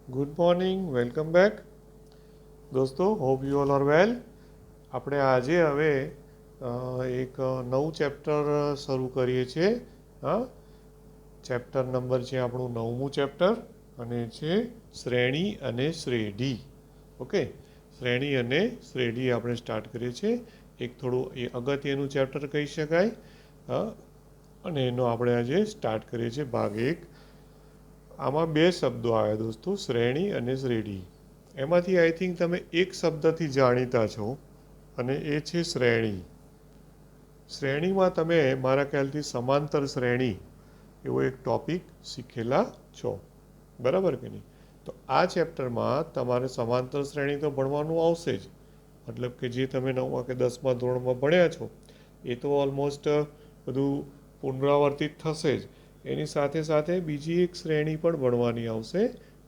Good morning, welcome back દોસ્તો. Hope you all are વેલ. આપણે આજે હવે એક નવું ચેપ્ટર શરૂ કરીએ છીએ. હા, ચેપ્ટર નંબર છે આપણું 9મું ચેપ્ટર અને છે શ્રેણી અને શ્રેઢી. ઓકે, શ્રેણી અને શ્રેઢી આપણે સ્ટાર્ટ કરીએ છીએ. એક થોડું એ અગત્યનું ચેપ્ટર કહી શકાય. હા, અને એનો આપણે આજે સ્ટાર્ટ કરીએ છીએ ભાગ 1. આમાં બે શબ્દો આવ્યા દોસ્તો, શ્રેણી અને શ્રેઢી. એમાંથી આઈ થિંક તમે એક શબ્દથી જાણીતા છો અને એ છે શ્રેણી. શ્રેણીમાં તમે મારા ખ્યાલથી સમાંતર શ્રેણી એવો એક ટૉપિક શીખેલા છો, બરાબર કે નહીં? તો આ ચેપ્ટરમાં તમારે સમાંતર શ્રેણી તો ભણવાનું આવશે જ. મતલબ કે જે તમે 9મા કે 10મા ધોરણમાં ભણ્યા છો એ તો ઓલમોસ્ટ બધું પુનરાવર્તિત થશે જ. એની સાથે સાથે બીજી એક શ્રેણી પણ ભણવાની આવશે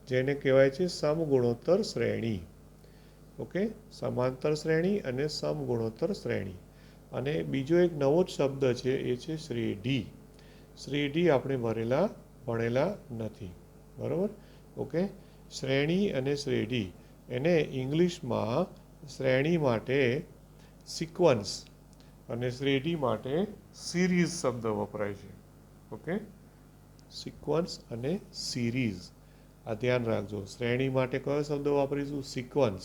જેને કહેવાય છે સમગુણોત્તર શ્રેણી. ઓકે, સમાંતર શ્રેણી અને સમગુણોત્તર શ્રેણી. અને બીજો એક નવો જ શબ્દ છે એ છે શ્રેઢી. શ્રેઢી આપણે ભણેલા નથી, બરાબર? ઓકે, શ્રેણી અને શ્રેઢી એને ઇંગ્લિશમાં શ્રેણી માટે સિક્વન્સ અને શ્રેઢી માટે સિરીઝ શબ્દ વપરાય છે. ઓકે, સિક્વન્સ અને સિરીઝ, આ ધ્યાન રાખજો. શ્રેણી માટે કયો શબ્દ વાપરીશું? સિક્વન્સ.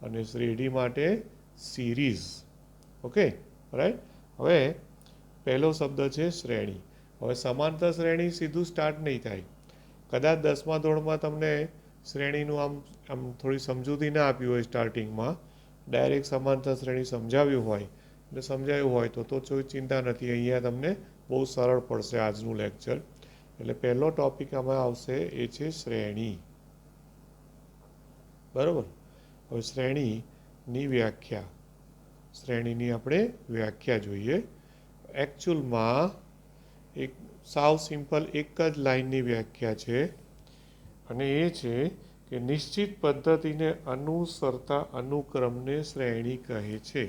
અને શ્રેઢી માટે સિરીઝ. Okay, right. હવે પહેલો શબ્દ છે શ્રેણી. હવે સમાંતર શ્રેણી સીધું સ્ટાર્ટ નહીં થાય. કદાચ 10મા ધોરણમાં તમને શ્રેણીનું આમ થોડી સમજૂતી ના આપી હોય સ્ટાર્ટિંગમાં, ડાયરેક્ટ સમાંતર શ્રેણી સમજાવ્યું હોય અને સમજાવ્યું હોય તો કોઈ ચિંતા નથી. અહીંયા તમને બહુ સરળ પડશે આજનું લેક્ચર. એટલે પહેલો ટોપિક આમાં આવશે એ છે શ્રેણી, બરાબર? હવે શ્રેણીની વ્યાખ્યા, શ્રેણીની આપણે વ્યાખ્યા જોઈએ. એકચ્યુઅલમાં એક સાવ સિમ્પલ એક જ લાઇનની વ્યાખ્યા છે અને એ છે કે નિશ્ચિત પદ્ધતિને અનુસરતા અનુક્રમને શ્રેણી કહે છે.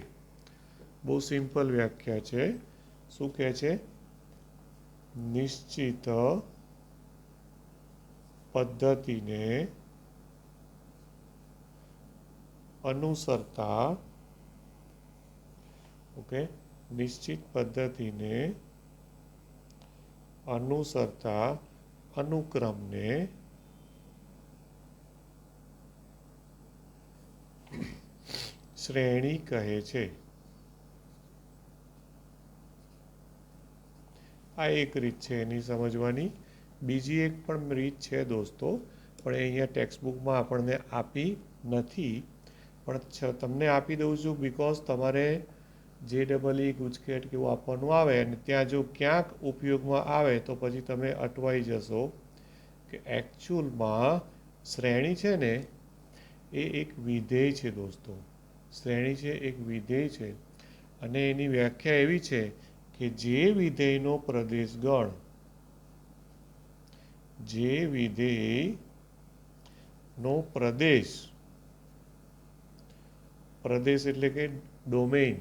બહુ સિમ્પલ વ્યાખ્યા છે. શું કહે છે? નિશ્ચિત પદ્ધતિને અનુસરતા, ઓકે, નિશ્ચિત પદ્ધતિને અનુસરતા અનુક્રમને શ્રેણી કહે છે. આ એક રીત છે એની સમજવાની. બીજી એક પણ રીત છે દોસ્તો, પણ એ અહીંયા ટેક્સ્ટબુકમાં આપણને આપી નથી, પણ તમને આપી દઉં છું બિકોઝ તમારે JEE ગુજકેટ કે એવું આપવાનું આવે અને ત્યાં જો ક્યાંક ઉપયોગમાં આવે તો પછી તમે અટવાઈ જશો કે એકચ્યુઅલમાં શ્રેણી છે ને એ એક વિધેય છે દોસ્તો. શ્રેણી છે એક વિધેય છે અને એની વ્યાખ્યા એવી છે કે જે વિધેયનો પ્રદેશ ગણ, જે વિધેયનો પ્રદેશ એટલે કે ડોમેઇન,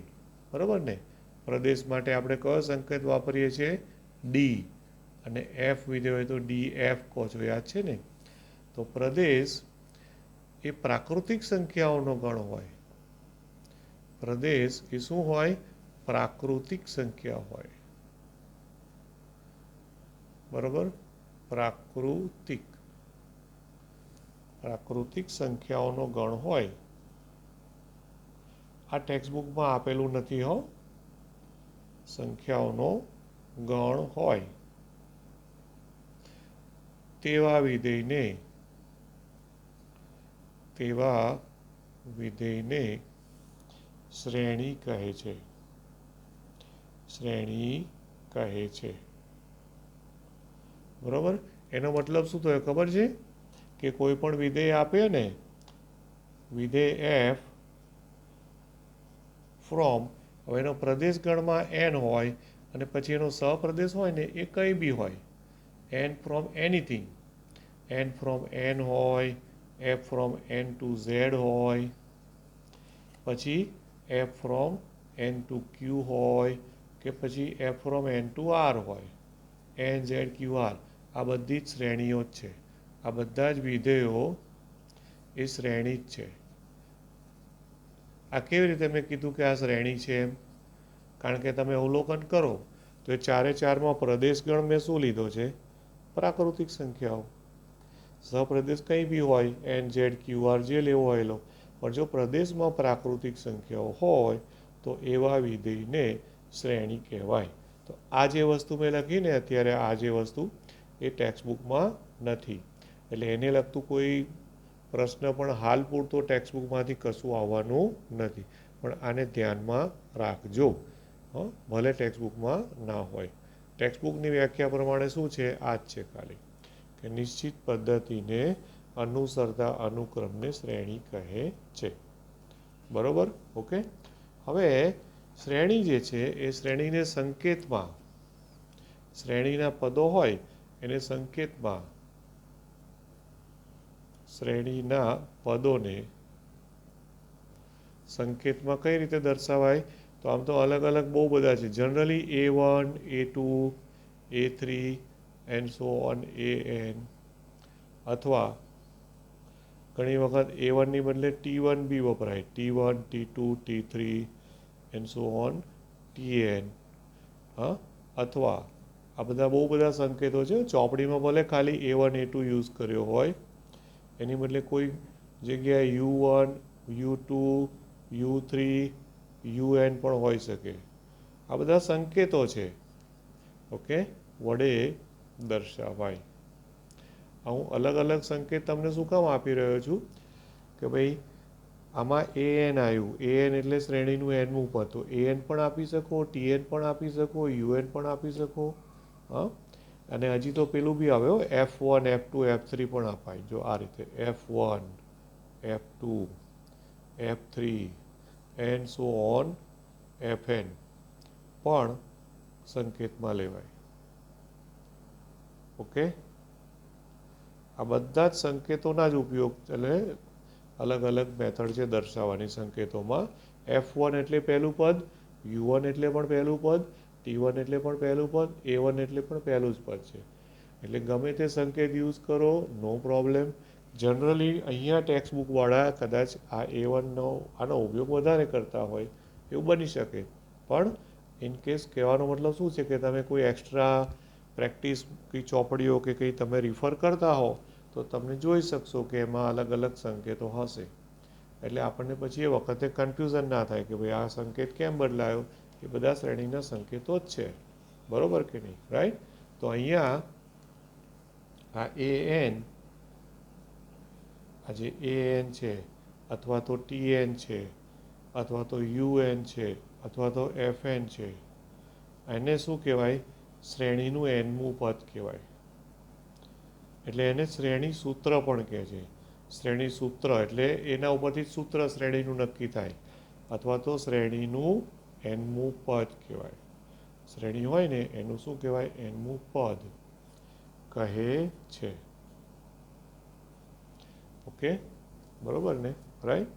બરાબર ને? પ્રદેશ માટે આપણે કયો સંકેત વાપરીએ છીએ? ડી. અને એફ વિધેય હોય તો DF કહો છો, યાદ છે ને? તો પ્રદેશ એ પ્રાકૃતિક સંખ્યાઓનો ગણ હોય. પ્રદેશ એ શું હોય? પ્રાકૃતિક સંખ્યા હોય, બરાબર? પ્રાકૃતિક સંખ્યાઓનો ગણ હોય. આ ટેક્સ્ટબુકમાં આપેલું નથી હો. સંખ્યાઓનો ગણ હોય તેવા વિધેયને શ્રેણી કહે છે. શ્રેણી કહે છે, બરાબર? એનો મતલબ શું થયો ખબર છે? કે કોઈ પણ વિધેય આપે ને, વિધેય એફ ફ્રોમ, હવે એનો પ્રદેશ ગણમાં n હોય અને પછી એનો સહપ્રદેશ હોય ને એ કંઈ બી હોય, n from anything, n from n હોય, f from n to z હોય, પછી f from n to q હોય કે પછી f from n to r હોય, n z q r, આ બધી જ શ્રેણીઓ જ છે. આ બધા જ વિધેયો એ શ્રેણી જ છે. આ કેવી રીતે મેં કીધું કે આ શ્રેણી છે એમ? કારણ કે તમે અવલોકન કરો તો એ ચારે ચારમાં પ્રદેશગણ મેં શું લીધો છે? પ્રાકૃતિક સંખ્યાઓ. સહપ્રદેશ કંઈ બી હોય, એન ઝેડ ક્યુ આર જે લેવો હોય લો, પણ જો પ્રદેશમાં પ્રાકૃતિક સંખ્યાઓ હોય તો એવા વિધેયને શ્રેણી કહેવાય. તો આ જે વસ્તુ મેં લખીને અત્યારે, આ જે વસ્તુ એ ટેક્સ્ટબુકમાં નથી, એટલે એને લગતું કોઈ પ્રશ્ન પણ હાલ પૂરતો ટેક્સ્ટબુકમાંથી કશું આવવાનું નથી, પણ આને ધ્યાનમાં રાખજો. ભલે ટેક્સ્ટબુકમાં ના હોય. ટેક્સ્ટબુકની વ્યાખ્યા પ્રમાણે શું છે? આ જ છે ખાલી, કે નિશ્ચિત પદ્ધતિને અનુસરતા અનુક્રમને શ્રેણી કહે છે. બરોબર? ઓકે. હવે શ્રેણી જે છે એ શ્રેણીને સંકેતમાં, શ્રેણીના પદો હોય એને સંકેતમાં, શ્રેણીના પદોને સંકેતમાં કઈ રીતે દર્શાવાય? તો આમ તો અલગ અલગ બહુ બધા છે. Generally A1, A2, A3 and so on AN, અથવા ઘણી વખત A1 ની બદલે T1 બી વપરાય, T1, T2, T3 and so on TN. અથવા આ બધા બહુ બધા સંકેતો છે. ચોપડીમાં ભલે ખાલી A1, A2 યુઝ કર્યો હોય, એની બદલે કોઈ જગ્યાએ U1, U2, U3, UN પણ હોઈ શકે. આ બધા સંકેતો છે, ઓકે, વડે દર્શાવાય. હું અલગ અલગ સંકેત તમને શું કામ આપી રહ્યો છું? કે ભાઈ આમાં AN આવ્યું, AN એટલે શ્રેણીનું એનમું પદ, તો AN પણ આપી શકો, TN પણ આપી શકો, UN પણ આપી શકો. અને હજી તો પેલું બી આવે, F1, F2, F3 પણ અપાય. જો આ રીતે F1, F2, F3 and so on FN પણ સંકેતમાં લેવાય. ઓકે. આ બધા જ સંકેતોના જ ઉપયોગ, એટલે અલગ અલગ મેથડ છે દર્શાવવાની સંકેતોમાં. F1 એટલે પહેલું પદ, U1 એટલે પણ પહેલું પદ, T1 એટલે પણ પહેલું પદ, A1 એટલે પણ પહેલું જ પદ છે. એટલે ગમે તે સંકેત યુઝ કરો, નો પ્રોબ્લેમ. જનરલી અહીંયા ટેક્સ્ટબુકવાળા કદાચ આ A1નો આનો ઉપયોગ વધારે કરતા હોય એવું બની શકે, પણ ઇનકેસ કહેવાનો મતલબ શું છે કે તમે કોઈ એક્સ્ટ્રા પ્રેક્ટિસ કંઈ ચોપડીઓ કે કંઈ તમે રિફર કરતા હો તો તમે જોઈ શકશો કે એમાં અલગ અલગ સંકેતો હશે. એટલે આપણને પછી એ વખતે કન્ફ્યુઝન ના થાય કે ભાઈ આ સંકેત કેમ બદલાયો? એ બધા શ્રેણીના સંકેતો જ છે. બરોબર કે નહીં? રાઈટ? તો અહીંયા આ AN, આ જે AN છે, અથવા તો TN છે, અથવા તો UN છે, અથવા તો FN છે, એને શું કહેવાય? શ્રેણીનું એનમું પદ કહેવાય. એટલે એને શ્રેણી સૂત્ર પણ કહે છે. શ્રેણી સૂત્ર એટલે એના ઉપરથી સૂત્ર શ્રેણીનું નક્કી થાય, અથવા તો શ્રેણીનું એનમું પદ કહેવાય. શ્રેણી હોય ને એનું શું કહેવાય? એનમું પદ કહે છે. ઓકે, બરોબર ને? રાઈટ?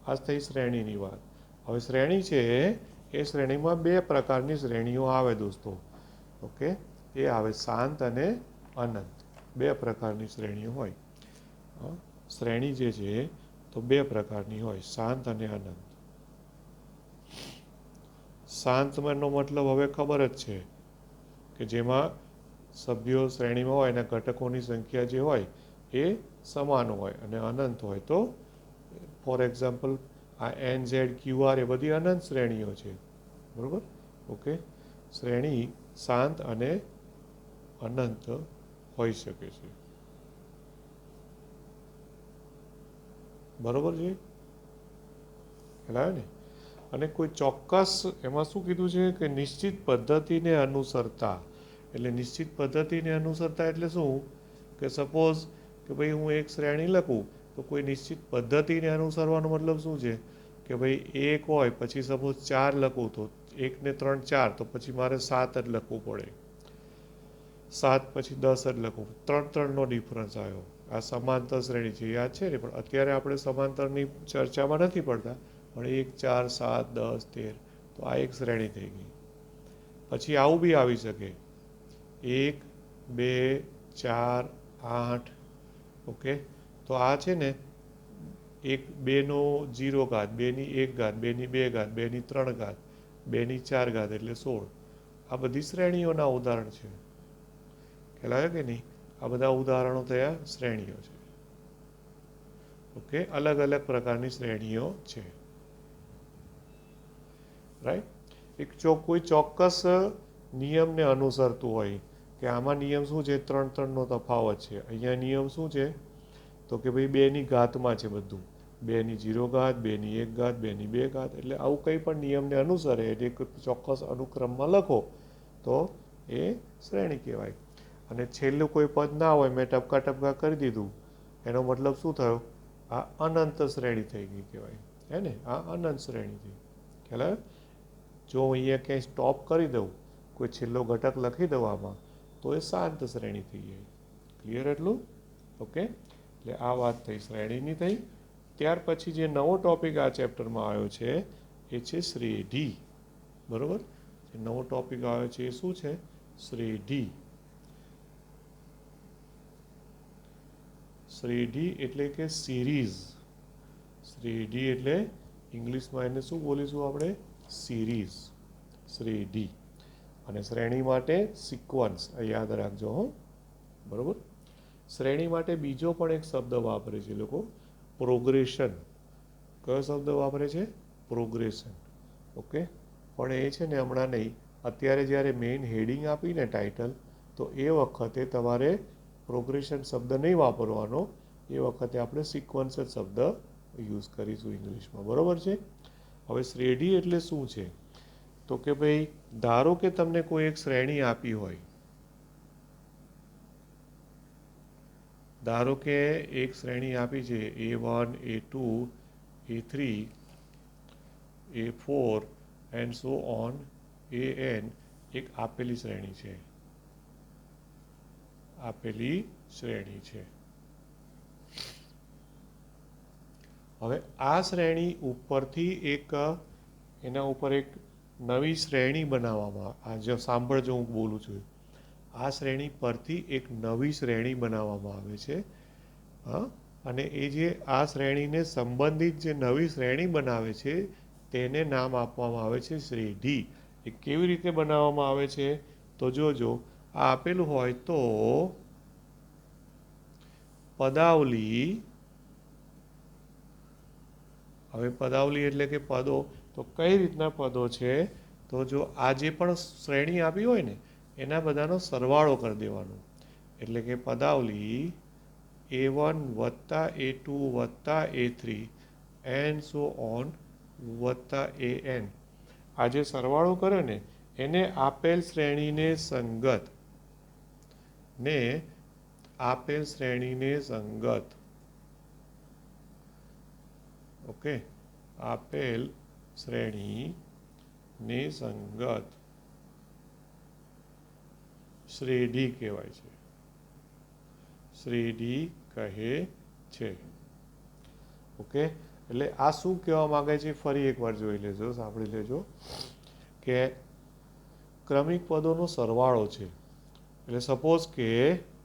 આ થઈ શ્રેણીની વાત. હવે શ્રેણી છે એ શ્રેણીમાં બે પ્રકારની શ્રેણીઓ આવે દોસ્તો. ઓકે, એ આવે શાંત અને અનંત. બે પ્રકારની શ્રેણીઓ હોય. શ્રેણી જે છે તો બે પ્રકારની હોય, શાંત અને અનંત. શાંતનો મતલબ હવે ખબર જ છે કે જેમાં સભ્યો શ્રેણીમાં હોય અને ઘટકોની સંખ્યા જે હોય એ સમાન હોય, અને અનંત હોય તો ફોર એક્ઝામ્પલ આ NZQR એ બધી અનંત શ્રેણીઓ છે. બરાબર? ઓકે. શ્રેણી શાંત અને અનંત હોઈ શકે છે. બરોબર છે? ખ્યાલ ને? અને કોઈ ચોક્કસ એમાં શું કીધું છે કે નિશ્ચિત પદ્ધતિને અનુસરતા. એટલે નિશ્ચિત પદ્ધતિને અનુસરતા એટલે શું? કે સપોઝ કે ભાઈ હું એક શ્રેણી લખું તો કોઈ નિશ્ચિત પદ્ધતિને અનુસરવાનો મતલબ શું છે? કે ભાઈ એક હોય પછી સપોઝ 4 લખું તો 1 ને 3 4, તો પછી મારે 7 જ લખવું પડે. 7 પછી 10 જ લખવું. 3 નો ડિફરન્સ આવ્યો. આ સમાંતર શ્રેણી છે, યાદ છે ને? પણ અત્યારે આપણે સમાંતરની ચર્ચામાં નથી પડતા, પણ 1 4 7 10 13, તો આ એક શ્રેણી થઈ ગઈ. પછી આવું બી આવી શકે, 1 2 4 8 ઓકે, તો આ છે ને એક 2નો 0 ઘાત, 2ની 1 ઘાત, 2ની 2 ઘાત, 2ની 3 ઘાત, 2ની 4 ઘાત એટલે 16. આ બધી શ્રેણીઓના ઉદાહરણ છે. ખ્યાલ આવ્યો કે નહીં? આ બધા ઉદાહરણો થયા શ્રેણીઓ છે. ઓકે, અલગ અલગ પ્રકારની શ્રેણીઓ છે. રાઈટ. કોઈ ચોક્કસ નિયમને અનુસરતું હોય કે આમાં નિયમ શું છે, 3-3નો તફાવત છે. અહીંયા નિયમ શું છે તો કે ભાઈ 2ની ઘાતમાં છે બધું. 2ની 0 ઘાત, 2ની 1 ઘાત, 2ની 2 ઘાત, એટલે આવું કંઈ પણ નિયમને અનુસરે એટલે એક ચોક્કસ અનુક્રમમાં લખો તો એ શ્રેણી કહેવાય. અને છેલ્લું કોઈ પદ ના હોય, મેં ટપકા ટપકા કરી દીધું, એનો મતલબ શું થયો? આ અનંત શ્રેણી થઈ ગઈ કહેવાય. હે ને? આ અનંત શ્રેણી થઈ. ખ્યાલ આવે? જો હું અહીંયા ક્યાંય સ્ટોપ કરી દઉં, કોઈ છેલ્લો ઘટક લખી દઉં આમાં, તો એ શાંત શ્રેણી થઈ જાય. ક્લિયર એટલું? ઓકે, એટલે આ વાત થઈ શ્રેણીની થઈ. ત્યાર પછી જે નવો ટોપિક આ ચેપ્ટરમાં આવ્યો છે એ છે શ્રેઢી. બરાબર? જે નવો ટોપિક આવ્યો છે એ શું છે? શ્રેઢી. શ્રેઢી એટલે કે સિરીઝ. શ્રેઢી એટલે ઇંગ્લિશમાં એને શું બોલીશું આપણે? સિરીઝ. શ્રેઢી. અને શ્રેણી માટે સિક્વન્સ, યાદ રાખજો હો. બરાબર? શ્રેણી માટે બીજો પણ એક શબ્દ વાપરે છે લોકો, પ્રોગ્રેશન. કયો શબ્દ વાપરે છે? પ્રોગ્રેશન. ઓકે, પણ એ છે ને હમણાં નહીં, અત્યારે જ્યારે મેઇન હેડિંગ આપીને ટાઇટલ, તો એ વખતે તમારે પ્રોગ્રેશન શબ્દ નહીં વાપરવાનો. એ વખતે આપણે સિક્વન્સ જ શબ્દ યુઝ કરીશું ઇંગ્લિશમાં. બરાબર છે? હવે શ્રેઢી એટલે શું છે તો કે ભાઈ ધારો કે તમને કોઈ એક શ્રેણી આપી હોય. ધારો કે એક શ્રેણી આપી છે A1, A2, A3, A4 and so on AN. એક આપેલી શ્રેણી છે. આપેલી શ્રેણી છે. હવે આ શ્રેણી ઉપરથી એના ઉપર એક નવી શ્રેણી બનાવવામાં, આ જો સાંભળજો હું બોલું છું, આ શ્રેણી પરથી એક નવી શ્રેણી બનાવવામાં આવે છે. હા, અને એ જે આ શ્રેણીને સંબંધિત જે નવી શ્રેણી બનાવે છે તેને નામ આપવામાં આવે છે શ્રેઢી. એ કેવી રીતે બનાવવામાં આવે છે તો જોજો, આ આપેલું હોય તો પદાવલી. હવે પદાવલી એટલે કે પદો. તો કઈ રીતના પદો છે તો જો આ જે પણ શ્રેણી આપી હોય ને એના બધાનો સરવાળો કરી દેવાનો. એટલે કે પદાવલી A1 વત્તા A2 વત્તા A3 એન્ડ સો ઓન વત્તા AN. આ જે સરવાળો કરે ને એને આપેલ શ્રેણીને સંગત ઓકે, આપેલ શ્રેણીને સંગત શ્રેઢી કહેવાય છે. શ્રેઢી કહે છે. ઓકે, એટલે આ શું કહેવા માંગે છે ફરી એકવાર જોઈ લેજો, સાંભળી લેજો કે ક્રમિક પદોનો સરવાળો છે. એટલે સપોઝ કે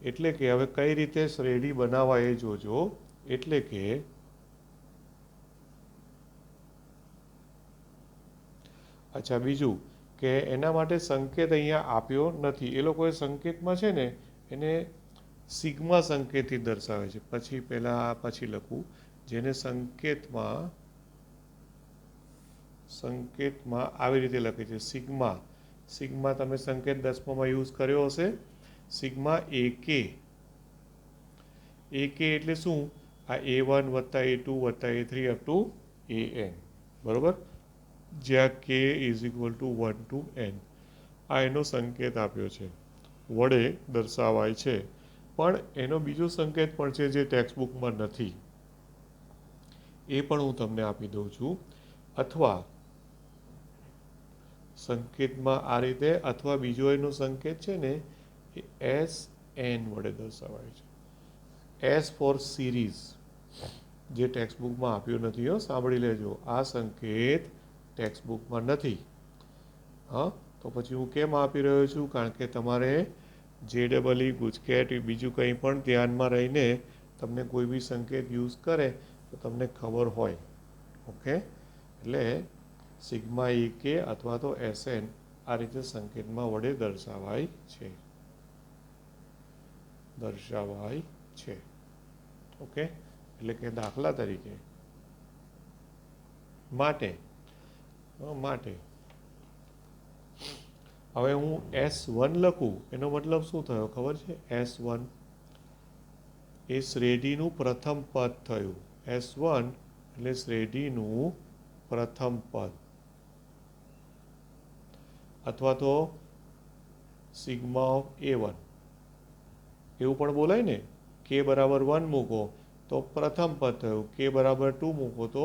એટલે કે હવે કઈ રીતે શ્રેઢી બનાવવા એ જોજો. એટલે કે અચ્છા, બીજું કે એના માટે સંકેત અહીંયા આપ્યો નથી. એ લોકોએ સંકેતમાં છે ને એને સિગ્મા સંકેતથી દર્શાવે છે. પછી લખું, જેને સંકેતમાં આવી રીતે લખે છે સિગ્મા. સિગ્મા તમે સંકેત 10માં યુઝ કર્યો હશે. Sigma AK. AK એટલે શું? આ A1 વત્તા A2 વત્તા A3 અપ ટુ AN. બરાબર? જ્યાં K is equal to 1 to N. આ એનો સંકેત આપ્યો છે, વડે દર્શાવાય છે. પણ એનો બીજો સંકેત પણ છે જે ટેક્સ્ટબુકમાં નથી, એ પણ હું તમને આપી દઉં છું. અથવા સંકેતમાં આ રીતે, અથવા બીજો એનો સંકેત છે ને એ SN વડે દર્શાવાય છે. S ફોર સિરીઝ, જે ટેક્સ્ટબુકમાં આપ્યો નથી. સાંભળી લેજો, આ સંકેત ટેક્સ્ટબુકમાં નથી. હા, તો પછી હું કેમ આપી રહ્યો છું? કારણ કે તમારે JEE ગુજકેટ બીજું કંઈ પણ ધ્યાનમાં રહીને તમને કોઈ બી સંકેત યુઝ કરે તો તમને ખબર હોય. ઓકે, એટલે સિગ્મા એ કે અથવા તો એસએન આ રીતે સંકેતમાં વડે દર્શાવાય છે. ઓકે, એટલે કે દાખલા તરીકે માટે હવે હું S1 લખું એનો મતલબ શું થયો ખબર છે? S1 એ શ્રેણીનું પ્રથમ પદ થયું. S1 એટલે શ્રેણીનું પ્રથમ પદ, અથવા તો સિગ્મા ઓફ A1 એવું પણ બોલાય ને. k બરાબર 1 મૂકો તો પ્રથમ પદ થયું, k બરાબર 2 મૂકો તો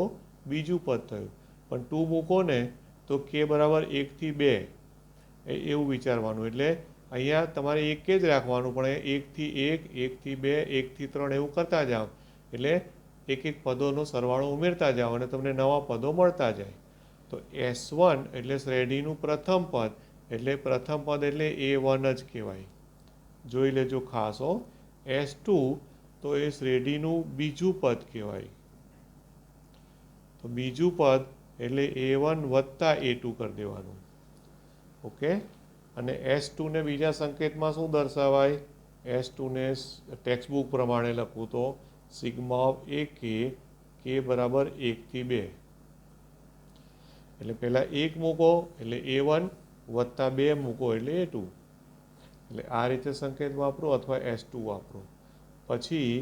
બીજું પદ થયું. પણ 2 મૂકો ને તો k બરાબર 1 થી 2 એવું વિચારવાનું. એટલે અહીંયા તમારે એક જ રાખવાનું, પણ 1 થી 1, 1 થી 2, 1 થી 3 એવું કરતા જાઓ. એટલે એક એક પદોનો સરવાળો ઉમેરતા જાઓ અને તમને નવા પદો મળતા જાય. તો S1 એટલે શ્રેણીનું પ્રથમ પદ, એટલે પ્રથમ પદ એટલે A1 જ કહેવાય. જોઈ લેજો ખાસ હો. S2 તો એ શ્રેણીનું બીજું પદ કહેવાય. તો બીજું પદ એટલે A1 વત્તા A2 કરી દેવાનું. ઓકે, અને S2 ને બીજા સંકેતમાં શું દર્શાવાય? S2 ને ટેક્સ્ટબુક પ્રમાણે લખવું તો સિગ્મા ઓફ A k બરાબર 1 થી 2. એટલે પહેલાં 1 મૂકો એટલે A1 વત્તા 2 મૂકો એટલે A2. એટલે આ રીતે સંકેત વાપરો અથવા S2 વાપરો. પછી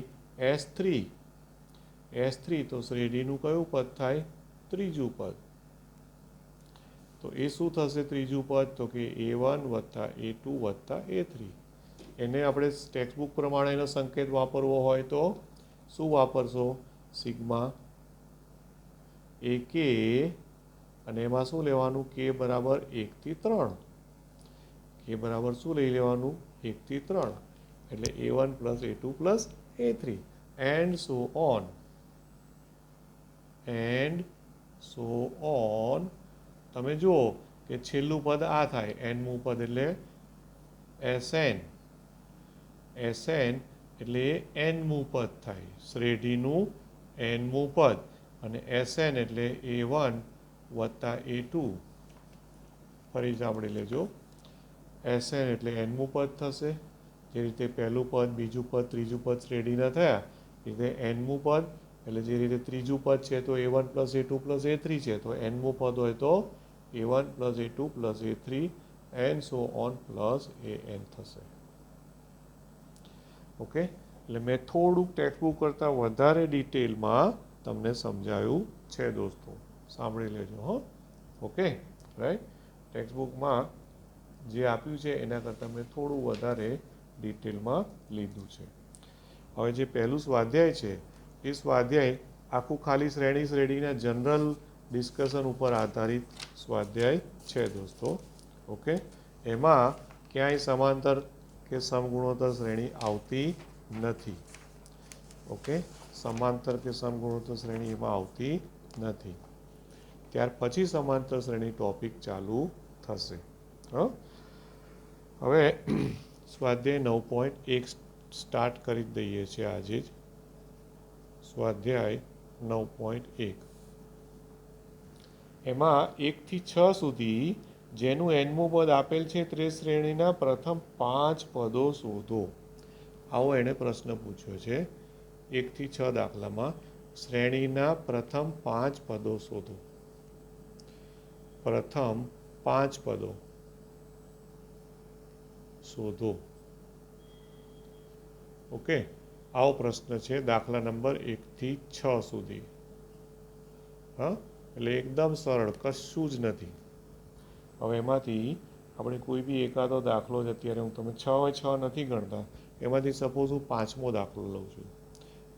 S3 તો શ્રેણીનું કયું પદ થાય? ત્રીજું પદ. તો એ શું થશે ત્રીજું પદ? તો કે A1 વત્તા A2 વત્તા A3. એને આપણે ટેક્સ્ટબુક પ્રમાણેનો સંકેત વાપરવો હોય તો શું વાપરશો? સિગ્મા એ કે, અને એમાં શું લેવાનું? k બરાબર 1 થી 3. k બરાબર શું લઈ લેવાનું? 1 થી 3. એટલે A1 plus A2 plus A3 and so on. તમે જુઓ કે છેલ્લું પદ આ થાય, nમું પદ એટલે SN એટલે nમું પદ થાય, શ્રેણીનું nમું પદ. અને SN એટલે A1 વત્તા A2. ફરી સાંભળી લેજો. SN એટલે nમું પદ થશે. જે રીતે પહેલું પદ, બીજું પદ, ત્રીજું પદ શ્રેણીના થયા, એ રીતે nમું પદ. એટલે જે રીતે ત્રીજું પદ છે તો A1 plus A2 plus A3 છે, તો nમું પદ હોય તો A1 plus A2 plus A3 and so on plus AN થશે. ઓકે, એટલે મેં થોડુંક ટેક્સ્ટબુક કરતાં વધારે ડિટેલમાં તમને સમજાયું છે દોસ્તો. સાંભળી લેજો હો. Okay, right. ટેક્સ્ટબુકમાં જે આપ્યું છે એના કરતાં મેં થોડું વધારે ડિટેલમાં લીધું છે. હવે જે પહેલું સ્વાધ્યાય છે એ સ્વાધ્યાય આખું ખાલી શ્રેણીના જનરલ ડિસ્કશન ઉપર આધારિત સ્વાધ્યાય છે દોસ્તો. ઓકે, એમાં ક્યાંય સમાંતર કે સમગુણોત્તર શ્રેણી આવતી નથી. ઓકે, સમાંતર કે સમગુણોત્તર શ્રેણી એમાં આવતી નથી. ત્યાર પછી સમાંતર શ્રેણી ટોપિક ચાલુ થશે. હવે સ્વાધ્યાય 9.1 સ્ટાર્ટ કરી દઈએ છીએ આજે જ. સ્વાધ્યાય 9.1 એમાં 1 થી 6 સુધી જેનું nમું પદ આપેલ છે તે શ્રેણીના પ્રથમ 5 પદો શોધો. આવો એણે પ્રશ્ન પૂછ્યો છે. 1 થી 6 દાખલામાં શ્રેણીના પ્રથમ 5 પદો શોધો. પ્રથમ 5 પદો શોધો. ઓકે, આવો પ્રશ્ન છે દાખલા નંબર 1 થી 6 સુધી. હા, એટલે એકદમ સરળ, કશું જ નથી. હવે એમાંથી આપણે કોઈ બી એકાદો દાખલો જ અત્યારે હું તમે 6 નથી ગણતા, એમાંથી સપોઝ હું 5મો દાખલો લઉં છું.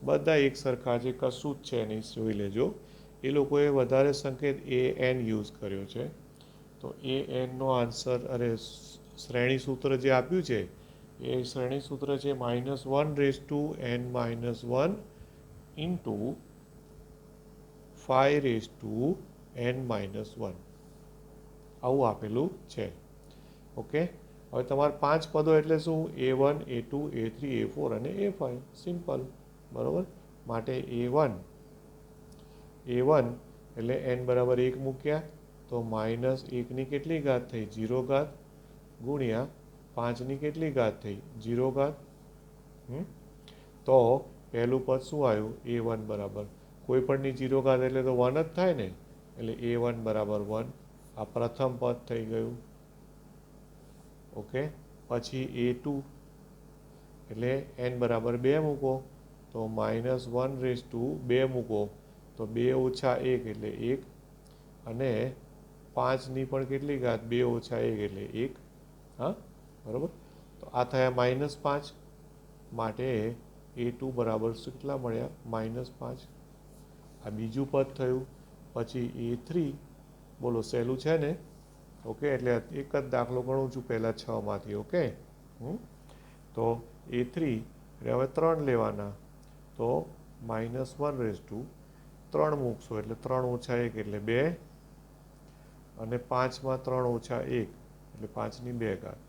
બધા એક સરખા છે, કશું જ છે નહીં. જોઈ લેજો. એ લોકોએ વધારે સંકેત AN યુઝ કર્યો છે. તો ANનો આન્સર, શ્રેણી સૂત્ર જે આપ્યું છે એ શ્રેણી સૂત્ર છે -1n-1 ઇન્ટુ 5n-1. આવું આપેલું છે. ઓકે, હવે તમારે 5 પદો એટલે શું? A1, A2, A3, A4 અને A5. સિમ્પલ. બરાબર. માટે a1 એટલે n બરાબર 1 મૂક્યા તો -1ની કેટલી ઘાત થઈ? 0 ઘાત ગુણ્યા 5ની કેટલી ઘાત થઈ? 0 ઘાત. તો પહેલું પદ શું આવ્યું? a1 બરાબર કોઈ પણની 0 ઘાત એટલે તો 1 જ થાય ને, એટલે a1 બરાબર 1. આ પ્રથમ પદ થઈ ગયું. ઓકે. પછી a2 એટલે n બરાબર 2 મૂકો તો -1/2 મૂકો તો 2 - 1 એટલે 1 અને 5ની પણ કેટલી ઘાત? 2 - 1 એટલે 1. હા, બરાબર. તો આ થયા -5 માટે a2 બરાબર કેટલા મળ્યા? -5. આ બીજું પદ થયું. પછી a3 બોલો, સહેલું છે ને? ઓકે, એટલે એક જ દાખલો ગણું છું પહેલાં 6માંથી. ઓકે. તો a3 એટલે હવે 3 લેવાના તો -1/3 મૂકશો એટલે 3 - 1 એટલે 2 અને 5માં 3 - 1 એટલે 5ની 2 ઘાત.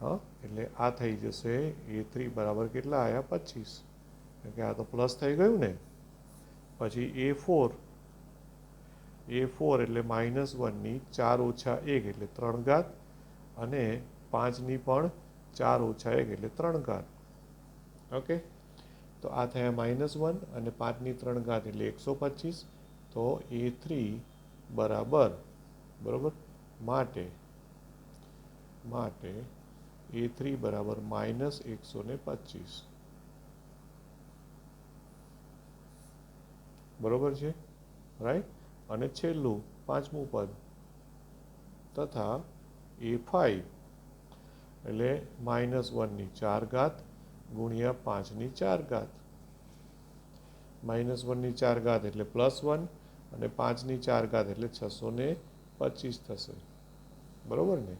હા, એટલે આ થઈ જશે a3 બરાબર કેટલા આવ્યા? 25. કે આ તો પ્લસ થઈ ગયું ને. પછી a4 એટલે -1ની 4 - 1 એટલે 3 ઘાત અને 5ની પણ 4 - 1 એટલે 3 ઘાત. ઓકે. તો આ થયા -1 અને 5ની 3 ઘાત એટલે 125. તો a3 બરાબર માટે a3 બરાબર -125. બરોબર છે, રાઈટ. અને છેલ્લું પાંચમું પદ તથા a5 એટલે -1ની 4 ઘાત ગુણ્યા 5ની 4 ઘાત. -1ની 4 ઘાત એટલે +1 અને 5ની 4 ઘાત એટલે 625 થશે. બરાબર ને?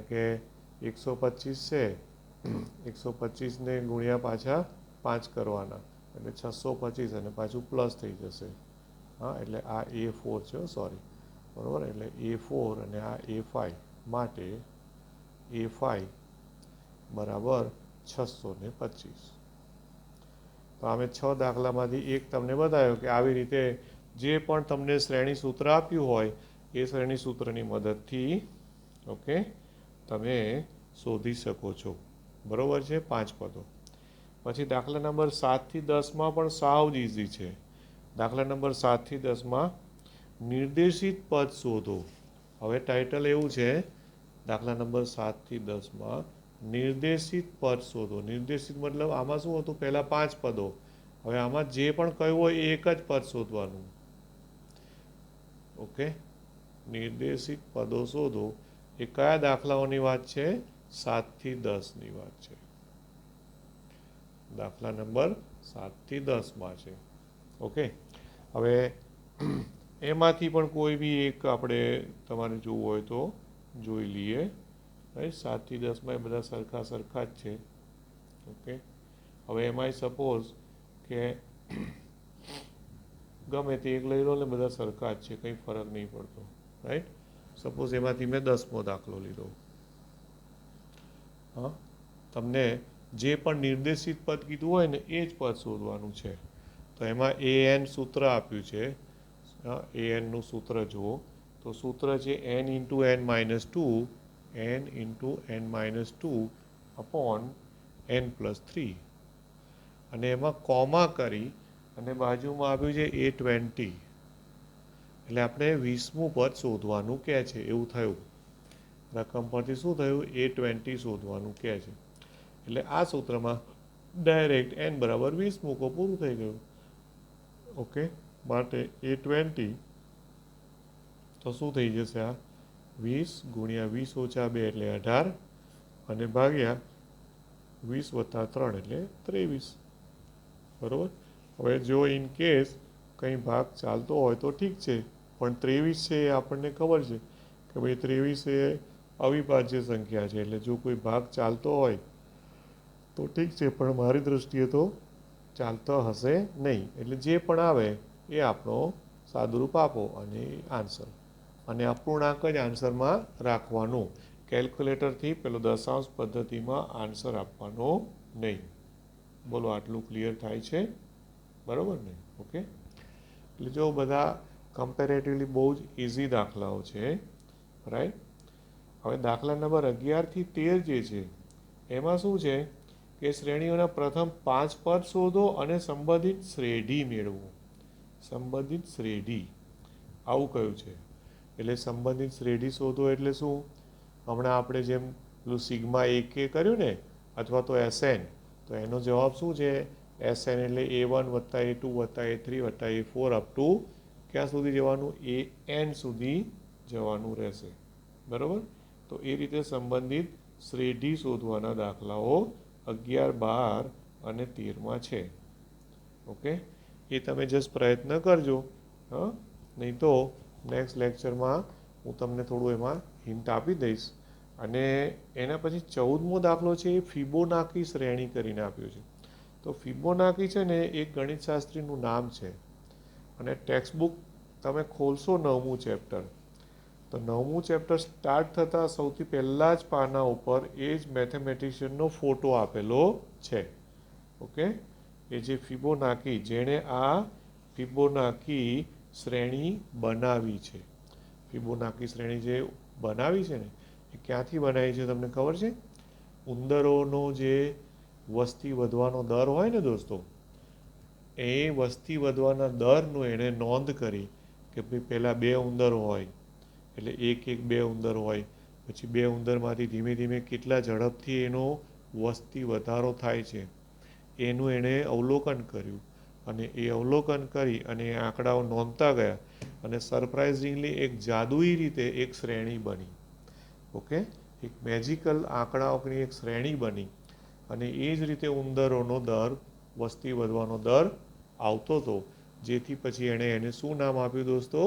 કે 125 છે, 125ને ગુણ્યા પાછા 5 કરવાના એટલે 625 અને પાછું પ્લસ થઈ જશે. હા, એટલે આ a4 છે, સોરી. બરાબર. એટલે a4 અને આ a5 માટે a5 બરાબર 625. તો અમે 6 દાખલામાંથી એક તમને બતાવ્યો કે આવી રીતે જે પણ તમને શ્રેણી સૂત્ર આપ્યું હોય એ શ્રેણી સૂત્રની મદદથી ઓકે તમે શોધી શકો છો. બરાબર છે? 5 પદો. પછી દાખલા નંબર 7થી 10માં પણ સાવ જ ઇઝી છે. દાખલા નંબર 7થી 10માં નિર્દેશિત પદ શોધો. હવે ટાઇટલ એવું છે, દાખલા નંબર 7થી 10માં નિર્દેશિત પદ શોધો. નિર્દેશિત મતલબ આમાં શું હતું? પહેલાં 5 પદો. હવે આમાં જે પણ કહ્યું હોય એ એક જ પદ શોધવાનું. ઓકે. નિર્દેશિત પદો શોધો. એ કયા દાખલાઓની વાત છે? 7થી 10ની વાત છે. દાખલા નંબર 7થી 10માં છે. ઓકે. હવે એમાંથી પણ કોઈ બી એક આપણે તમારે જોવું હોય તો જોઈ લઈએ. રાઈટ. 7થી 10માં એ બધા સરખા જ છે. ઓકે. હવે એમાંય સપોઝ કે ગમે તે એક લઈ લો ને, બધા સરખા જ છે, કંઈ ફરક નહીં પડતો. રાઈટ. સપોઝ એમાંથી મેં 10મો દાખલો લીધો. હા, તમને જે પણ નિર્દેશિત પદ કીધું હોય ને એ જ પદ શોધવાનું છે. તો એમાં an સૂત્ર આપ્યું છે. anનું સૂત્ર જુઓ તો સૂત્ર છે n × n-2 અપોન n+3 અને એમાં કોમા કરી અને બાજુમાં આપ્યું છે a20. એટલે આપણે 20મું પદ શોધવાનું કહે છે એવું થયું. રકમ પરથી શું થયું? a20 શોધવાનું કહે છે. એટલે આ સૂત્રમાં ડાયરેક્ટ n બરાબર 20 મૂકો, પૂરું થઈ ગયું. ઓકે. માટે a20 તો શું થઈ જશે? આ 20 ગુણ્યા 20 - 2 એટલે 18 અને ભાગ્યા 20 + 3 એટલે 23. બરાબર. હવે જો ઇન કેસ કંઈ ભાગ ચાલતો હોય તો ઠીક છે, પણ 23 છે એ આપણને ખબર છે કે ભાઈ 23 એ અવિભાજ્ય સંખ્યા છે. એટલે જો કોઈ ભાગ ચાલતો હોય તો ઠીક છે, પણ મારી દૃષ્ટિએ તો ચાલતો હશે નહીં. એટલે જે પણ આવે એ આપણો સાદુરૂપ આપો અને આન્સર. અને અપૂર્ણાંક જ આન્સરમાં રાખવાનું. કેલ્ક્યુલેટરથી પેલો દશાંશ પદ્ધતિમાં આન્સર આપવાનો નહીં. બોલો આટલું ક્લિયર થાય છે? બરાબર ને? ઓકે, એટલે જો બધા કમ્પેરેટિવલી બહુ જ ઇઝી દાખલાઓ છે, રાઈટ. હવે દાખલા નંબર 11 થી 13 જે છે એમાં શું છે કે શ્રેણીઓના પ્રથમ 5 પદ શોધો અને સંબંધિત શ્રેઢી મેળવો. સંબંધિત શ્રેઢી આવું કયું છે. એટલે સંબંધિત શ્રેઢી શોધો એટલે શું? હમણાં આપણે જેમ પેલું સિગ્મા એ કે કર્યું ને, અથવા તો એસએન, તો એનો જવાબ શું છે? એસએન એટલે A1 વત્તા A2 વત્તા A3 વત્તા A4 અપ ટુ ક્યાં સુધી જવાનું? AN સુધી જવાનું રહેશે. બરાબર? તો એ રીતે સંબંધિત શ્રેઢી શોધવાના દાખલાઓ 11, 12 અને 13માં છે. ઓકે, એ તમે જસ્ટ પ્રયત્ન કરજો. હા, નહીં તો નેક્સ્ટ લેક્ચરમાં હું તમને થોડું એમાં હિન્ટ આપી દઈશ. અને એના પછી 14મો દાખલો છે એ ફિબોનાકી શ્રેણી કરીને આપ્યો છે. તો ફિબોનાકી છે ને એક ગણિતશાસ્ત્રીનું નામ છે. અને ટેક્સ્ટ બુક તમે ખોલશો 9મું ચેપ્ટર, તો 9મું ચેપ્ટર સ્ટાર્ટ થતાં સૌથી પહેલાં જ પાના ઉપર એ જ મેથેમેટિશિયનનો ફોટો આપેલો છે. ઓકે, એ જે ફિબોનાકી, જેણે આ ફિબોનાકી શ્રેણી બનાવી છે. ફિબોનાકી શ્રેણી જે બનાવી છે ને એ ક્યાંથી બનાવી છે તમને ખબર છે? ઉંદરોનો જે વસ્તી વધવાનો દર હોય ને દોસ્તો, એ વસ્તી વધવાના દરનું એણે નોંધ કરી કે ભાઈ પહેલાં 2 ઉંદર હોય, એટલે એક 2 ઉંદર હોય, પછી 2 ઉંદરમાંથી ધીમે ધીમે કેટલા ઝડપથી એનો વસ્તી વધારો થાય છે એનું એણે અવલોકન કર્યું. અને એ અવલોકન કરી અને એ આંકડાઓ નોંધતા ગયા અને સરપ્રાઇઝિંગલી એક જાદુઈ રીતે એક શ્રેણી બની. ઓકે, એક મેજિકલ આંકડાઓની એક શ્રેણી બની. અને એ જ રીતે ઉંદરોનો દર, વસ્તી વધવાનો દર આવતો હતો, જેથી પછી એણે એને શું નામ આપ્યું દોસ્તો?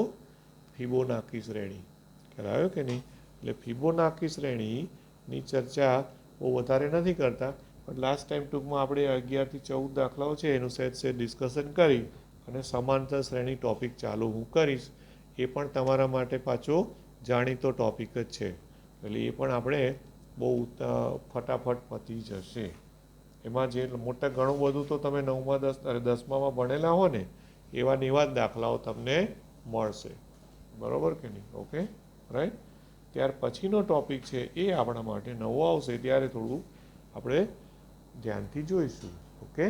ફિબોનાકી શ્રેણી. ખ્યાલ આવ્યો કે નહીં? એટલે ફિબોનાકી શ્રેણીની ચર્ચા બહુ વધારે નથી કરતા, પણ લાસ્ટ ટાઈમ ટૂંકમાં આપણે 11 થી 14 દાખલાઓ છે એનું સહેજ ડિસ્કશન કરી અને સમાંતર શ્રેણી ટોપિક ચાલુ હું કરીશ. એ પણ તમારા માટે પાછો જાણીતો ટોપિક જ છે, એટલે એ પણ આપણે બહુ ફટાફટ પતી જશે. એમાં જે મોટા ઘણું બધું તો તમે 9મા 10મામાં ભણેલા હો ને એવા ને એવા જ દાખલાઓ તમને મળશે. બરાબર કે નહીં? Okay, right. ત્યાર પછીનો ટોપિક છે એ આપણા માટે નવો આવશે, ત્યારે થોડું આપણે ધ્યાનથી જોઈશું. Okay,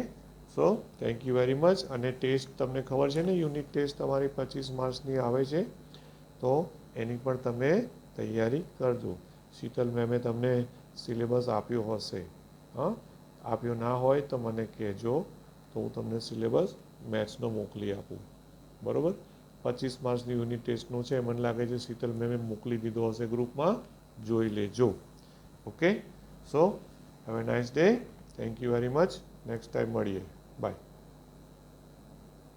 so thank you very much. અને ટેસ્ટ તમને ખબર છે ને, યુનિટ ટેસ્ટ તમારી 25 માર્ક્સની આવે છે, તો એની પણ તમે તૈયારી કરજો. શીતલ મેમે તમને સિલેબસ આપ્યો હશે. હા, આપ્યો ના હોય તો મને કહેજો, તો હું તમને સિલેબસ મેથ્સનો મોકલી આપું. બરાબર? 25 માર્ક્સની યુનિટ ટેસ્ટનું છે, મને લાગે છે શીતલ મેમે મોકલી દીધો હશે ગ્રુપમાં, જોઈ લેજો. Okay, so have a nice day. Thank you very much. Next time મળીએ. બાય.